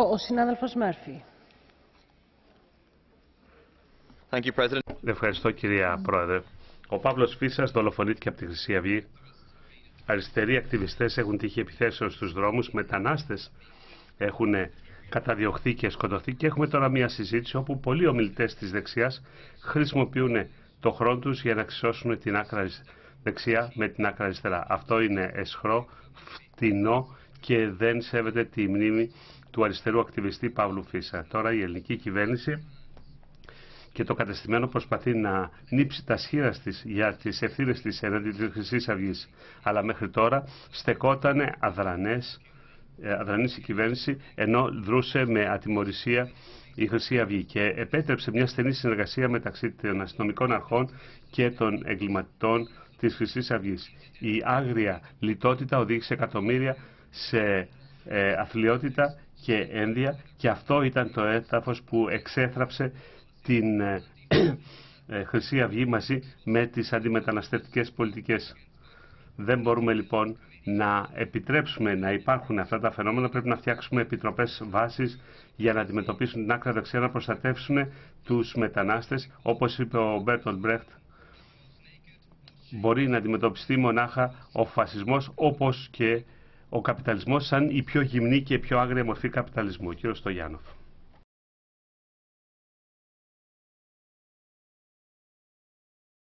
Ο συνάδελφος Μέρφυ. Ευχαριστώ, κυρία Πρόεδρε. Ο Παύλος Φίσας δολοφονήθηκε από τη Χρυσή Αυγή. Αριστεροί ακτιβιστές έχουν τύχει επιθέσεων στους δρόμους. Μετανάστες έχουν καταδιωχθεί και σκοτωθεί. Και έχουμε τώρα μια συζήτηση όπου πολλοί ομιλητές της δεξιάς χρησιμοποιούν το χρόνο τους για να εξισώσουν την άκρα δεξιά με την άκρα αριστερά. Αυτό είναι αισχρό, φτηνό και δεν σέβεται τη μνήμη του αριστερού ακτιβιστή Παύλου Φίσα. Τώρα η ελληνική κυβέρνηση και το κατεστημένο προσπαθεί να νύψει τα σχήρα της για τις ευθύνες της εναντί της Χρυσής Αυγής. Αλλά μέχρι τώρα στεκότανε αδρανής η κυβέρνηση, ενώ δρούσε με ατιμωρησία η Χρυσή Αυγή και επέτρεψε μια στενή συνεργασία μεταξύ των αστυνομικών αρχών και των εγκληματών της Χρυσής Αυγής. Η άγρια λιτότητα οδήγησε εκατομμύρια σε αθλιότητα και ένδια και αυτό ήταν το έδαφος που εξέθραψε την Χρυσή Αυγή μαζί με τις αντιμεταναστευτικές πολιτικές. Δεν μπορούμε λοιπόν να επιτρέψουμε να υπάρχουν αυτά τα φαινόμενα. Πρέπει να φτιάξουμε επιτροπές βάσης για να αντιμετωπίσουν την άκρα δεξιά, να προστατεύσουν τους μετανάστες. Όπως είπε ο Μπέρτολτ Μπρέχτ, μπορεί να αντιμετωπιστεί μονάχα ο φασισμός όπως και ο καπιταλισμός σαν η πιο γυμνή και πιο άγρια μορφή καπιταλισμού. Κύριο Στογιάννοφ.